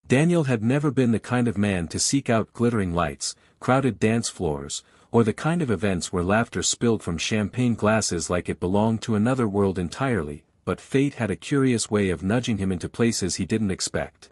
Daniel had never been the kind of man to seek out glittering lights, crowded dance floors, or the kind of events where laughter spilled from champagne glasses like it belonged to another world entirely, but fate had a curious way of nudging him into places he didn't expect.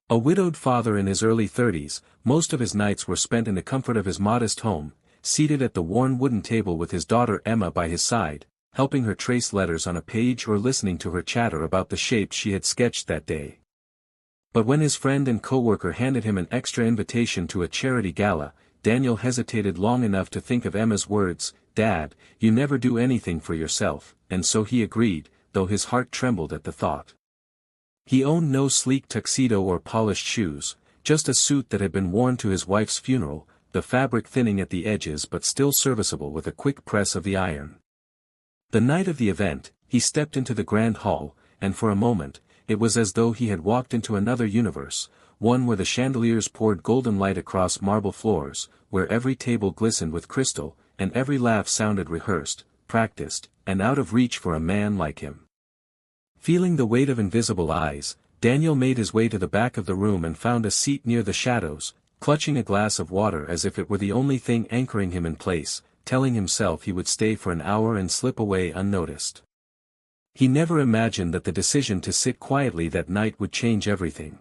A widowed father in his early 30s, most of his nights were spent in the comfort of his modest home, seated at the worn wooden table with his daughter Emma by his side, helping her trace letters on a page or listening to her chatter about the shapes she had sketched that day. But when his friend and co-worker handed him an extra invitation to a charity gala, Daniel hesitated long enough to think of Emma's words, "Dad, you never do anything for yourself," and so he agreed, though his heart trembled at the thought. He owned no sleek tuxedo or polished shoes, just a suit that had been worn to his wife's funeral, the fabric thinning at the edges but still serviceable with a quick press of the iron. The night of the event, he stepped into the grand hall, and for a moment, it was as though he had walked into another universe, one where the chandeliers poured golden light across marble floors, where every table glistened with crystal, and every laugh sounded rehearsed, practiced, and out of reach for a man like him. Feeling the weight of invisible eyes, Daniel made his way to the back of the room and found a seat near the shadows, clutching a glass of water as if it were the only thing anchoring him in place, telling himself he would stay for an hour and slip away unnoticed. He never imagined that the decision to sit quietly that night would change everything.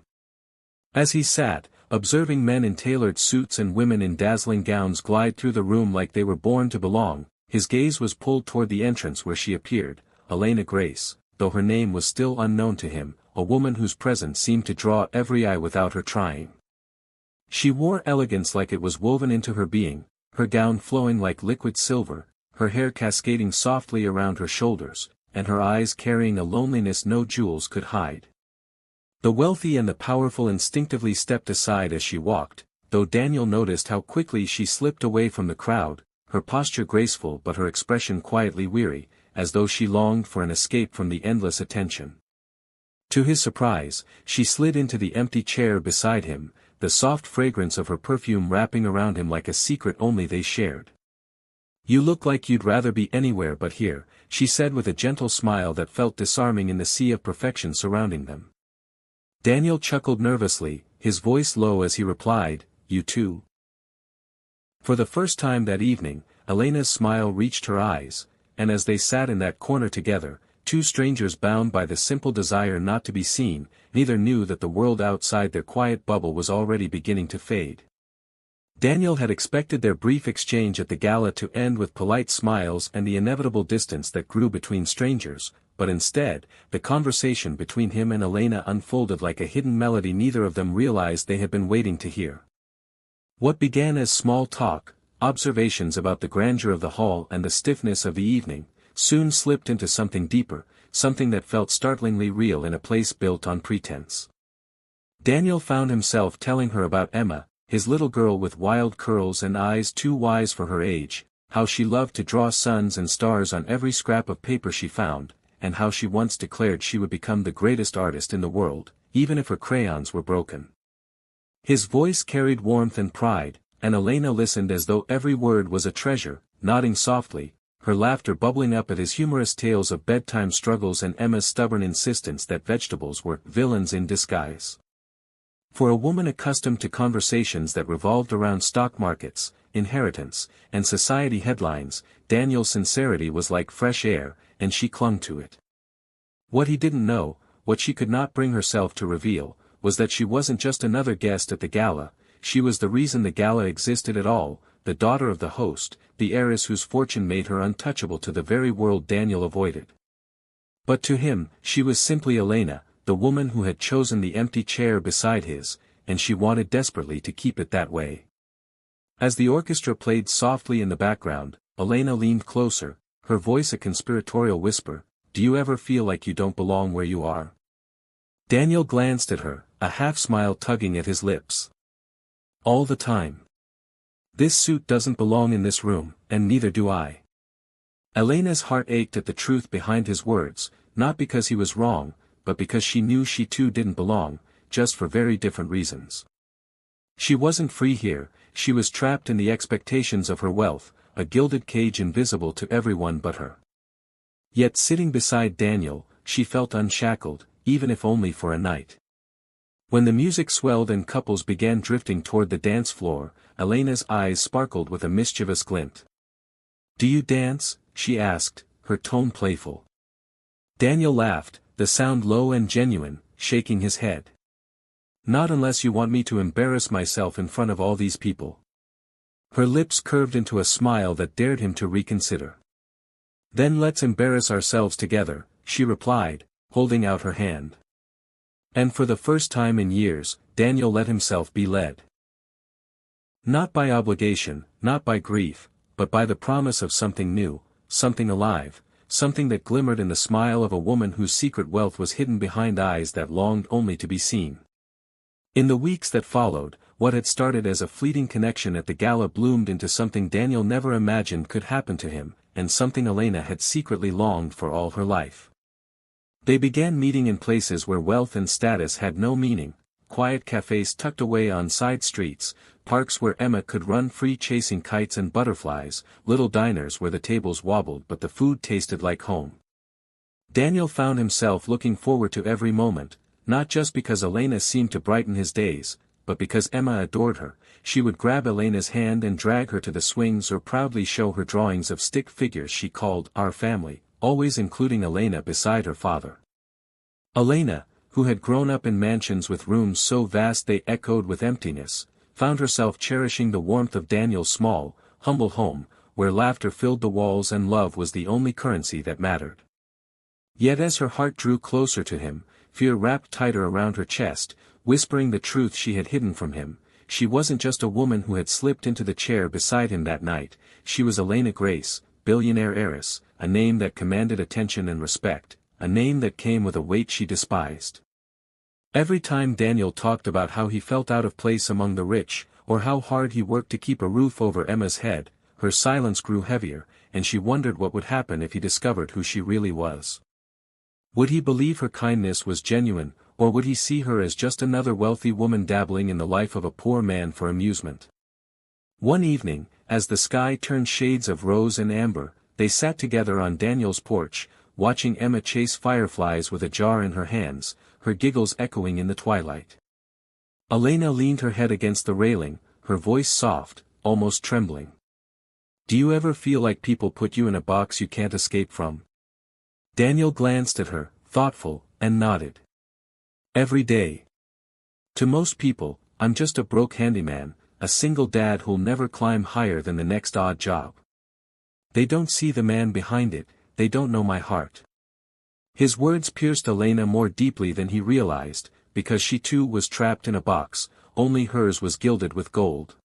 As he sat, observing men in tailored suits and women in dazzling gowns glide through the room like they were born to belong, his gaze was pulled toward the entrance where she appeared, Elena Grace, though her name was still unknown to him, a woman whose presence seemed to draw every eye without her trying. She wore elegance like it was woven into her being, her gown flowing like liquid silver, her hair cascading softly around her shoulders, and her eyes carrying a loneliness no jewels could hide. The wealthy and the powerful instinctively stepped aside as she walked, though Daniel noticed how quickly she slipped away from the crowd, her posture graceful but her expression quietly weary, as though she longed for an escape from the endless attention. To his surprise, she slid into the empty chair beside him, the soft fragrance of her perfume wrapping around him like a secret only they shared. "You look like you'd rather be anywhere but here," she said with a gentle smile that felt disarming in the sea of perfection surrounding them. Daniel chuckled nervously, his voice low as he replied, "You too?" For the first time that evening, Elena's smile reached her eyes, and as they sat in that corner together, two strangers bound by the simple desire not to be seen, neither knew that the world outside their quiet bubble was already beginning to fade. Daniel had expected their brief exchange at the gala to end with polite smiles and the inevitable distance that grew between strangers, but instead, the conversation between him and Elena unfolded like a hidden melody neither of them realized they had been waiting to hear. What began as small talk, observations about the grandeur of the hall and the stiffness of the evening, soon slipped into something deeper, something that felt startlingly real in a place built on pretense. Daniel found himself telling her about Emma, his little girl with wild curls and eyes too wise for her age, how she loved to draw suns and stars on every scrap of paper she found, and how she once declared she would become the greatest artist in the world, even if her crayons were broken. His voice carried warmth and pride, and Elena listened as though every word was a treasure, nodding softly, her laughter bubbling up at his humorous tales of bedtime struggles and Emma's stubborn insistence that vegetables were villains in disguise. For a woman accustomed to conversations that revolved around stock markets, inheritance, and society headlines, Daniel's sincerity was like fresh air, and she clung to it. What he didn't know, what she could not bring herself to reveal, was that she wasn't just another guest at the gala, she was the reason the gala existed at all, the daughter of the host, the heiress whose fortune made her untouchable to the very world Daniel avoided. But to him, she was simply Elena, the woman who had chosen the empty chair beside his, and she wanted desperately to keep it that way. As the orchestra played softly in the background, Elena leaned closer, her voice a conspiratorial whisper, "Do you ever feel like you don't belong where you are?" Daniel glanced at her, a half-smile tugging at his lips. "All the time. This suit doesn't belong in this room, and neither do I." Elena's heart ached at the truth behind his words, not because he was wrong, but because she knew she too didn't belong, just for very different reasons. She wasn't free here, she was trapped in the expectations of her wealth, a gilded cage invisible to everyone but her. Yet sitting beside Daniel, she felt unshackled, even if only for a night. When the music swelled and couples began drifting toward the dance floor, Elena's eyes sparkled with a mischievous glint. "Do you dance?" she asked, her tone playful. Daniel laughed, the sound low and genuine, shaking his head. "Not unless you want me to embarrass myself in front of all these people." Her lips curved into a smile that dared him to reconsider. "Then let's embarrass ourselves together," she replied, holding out her hand. And for the first time in years, Daniel let himself be led. Not by obligation, not by grief, but by the promise of something new, something alive, something that glimmered in the smile of a woman whose secret wealth was hidden behind eyes that longed only to be seen. In the weeks that followed, what had started as a fleeting connection at the gala bloomed into something Daniel never imagined could happen to him, and something Elena had secretly longed for all her life. They began meeting in places where wealth and status had no meaning, quiet cafes tucked away on side streets, parks where Emma could run free chasing kites and butterflies, little diners where the tables wobbled but the food tasted like home. Daniel found himself looking forward to every moment, not just because Elena seemed to brighten his days, but because Emma adored her. She would grab Elena's hand and drag her to the swings or proudly show her drawings of stick figures she called "our family," always including Elena beside her father. Elena, who had grown up in mansions with rooms so vast they echoed with emptiness, found herself cherishing the warmth of Daniel's small, humble home, where laughter filled the walls and love was the only currency that mattered. Yet as her heart drew closer to him, fear wrapped tighter around her chest, whispering the truth she had hidden from him. She wasn't just a woman who had slipped into the chair beside him that night, she was Elena Grace, billionaire heiress, a name that commanded attention and respect, a name that came with a weight she despised. Every time Daniel talked about how he felt out of place among the rich, or how hard he worked to keep a roof over Emma's head, her silence grew heavier, and she wondered what would happen if he discovered who she really was. Would he believe her kindness was genuine, or would he see her as just another wealthy woman dabbling in the life of a poor man for amusement? One evening, as the sky turned shades of rose and amber, they sat together on Daniel's porch, watching Emma chase fireflies with a jar in her hands, her giggles echoing in the twilight. Elena leaned her head against the railing, her voice soft, almost trembling. "Do you ever feel like people put you in a box you can't escape from?" Daniel glanced at her, thoughtful, and nodded. "Every day. To most people, I'm just a broke handyman, a single dad who'll never climb higher than the next odd job. They don't see the man behind it, they don't know my heart." His words pierced Elena more deeply than he realized, because she too was trapped in a box, only hers was gilded with gold.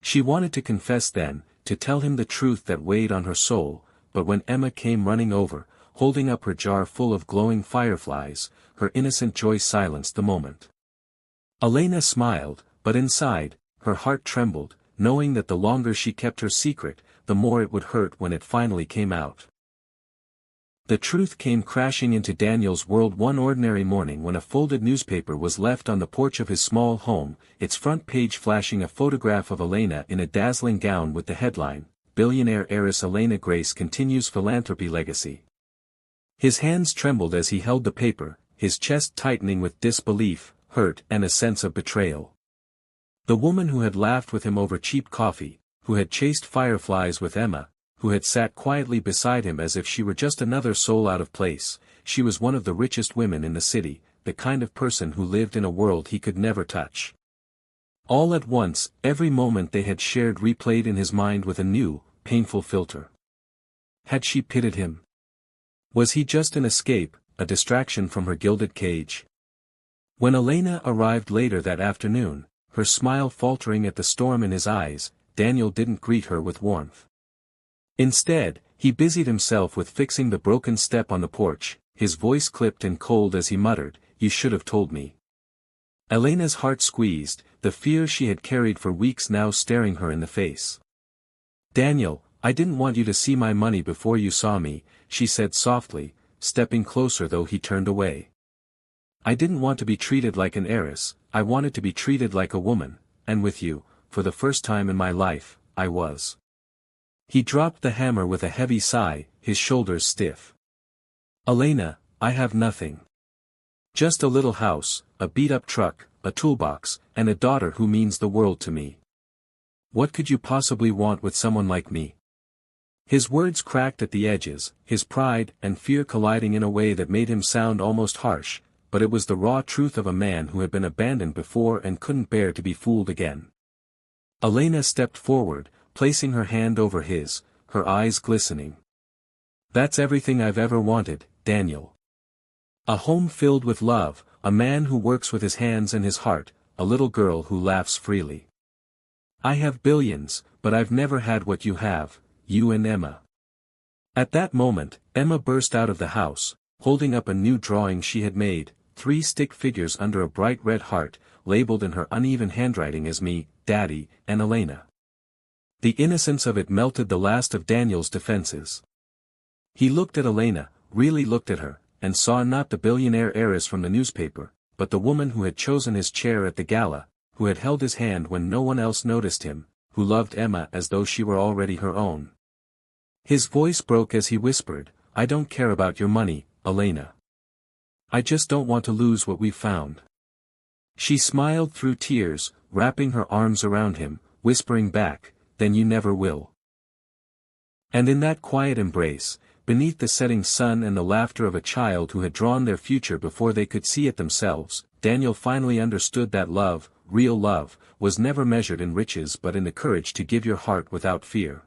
She wanted to confess then, to tell him the truth that weighed on her soul, but when Emma came running over, holding up her jar full of glowing fireflies, her innocent joy silenced the moment. Elena smiled, but inside, her heart trembled, knowing that the longer she kept her secret, the more it would hurt when it finally came out. The truth came crashing into Daniel's world one ordinary morning when a folded newspaper was left on the porch of his small home, its front page flashing a photograph of Elena in a dazzling gown with the headline, "Billionaire heiress Elena Grace continues philanthropy legacy." His hands trembled as he held the paper, his chest tightening with disbelief, hurt, and a sense of betrayal. The woman who had laughed with him over cheap coffee, who had chased fireflies with Emma, who had sat quietly beside him as if she were just another soul out of place, she was one of the richest women in the city, the kind of person who lived in a world he could never touch. All at once, every moment they had shared replayed in his mind with a new, painful filter. Had she pitied him? Was he just an escape, a distraction from her gilded cage? When Elena arrived later that afternoon, her smile faltering at the storm in his eyes, Daniel didn't greet her with warmth. Instead, he busied himself with fixing the broken step on the porch, his voice clipped and cold as he muttered, "You should have told me." Elena's heart squeezed, the fear she had carried for weeks now staring her in the face. "Daniel, I didn't want you to see my money before you saw me," she said softly, stepping closer though he turned away. "I didn't want to be treated like an heiress, I wanted to be treated like a woman, and with you, for the first time in my life, I was." He dropped the hammer with a heavy sigh, his shoulders stiff. "Elena, I have nothing. Just a little house, a beat-up truck, a toolbox, and a daughter who means the world to me. What could you possibly want with someone like me?" His words cracked at the edges, his pride and fear colliding in a way that made him sound almost harsh, but it was the raw truth of a man who had been abandoned before and couldn't bear to be fooled again. Elena stepped forward, placing her hand over his, her eyes glistening. "That's everything I've ever wanted, Daniel. A home filled with love, a man who works with his hands and his heart, a little girl who laughs freely. I have billions, but I've never had what you have, you and Emma." At that moment, Emma burst out of the house, holding up a new drawing she had made, 3 stick figures under a bright red heart, labeled in her uneven handwriting as me, Daddy, and Elena. The innocence of it melted the last of Daniel's defenses. He looked at Elena, really looked at her, and saw not the billionaire heiress from the newspaper, but the woman who had chosen his chair at the gala, who had held his hand when no one else noticed him, who loved Emma as though she were already her own. His voice broke as he whispered, "I don't care about your money, Elena. I just don't want to lose what we've found." She smiled through tears, wrapping her arms around him, whispering back, "Then you never will." And in that quiet embrace, beneath the setting sun and the laughter of a child who had drawn their future before they could see it themselves, Daniel finally understood that love, real love, was never measured in riches but in the courage to give your heart without fear.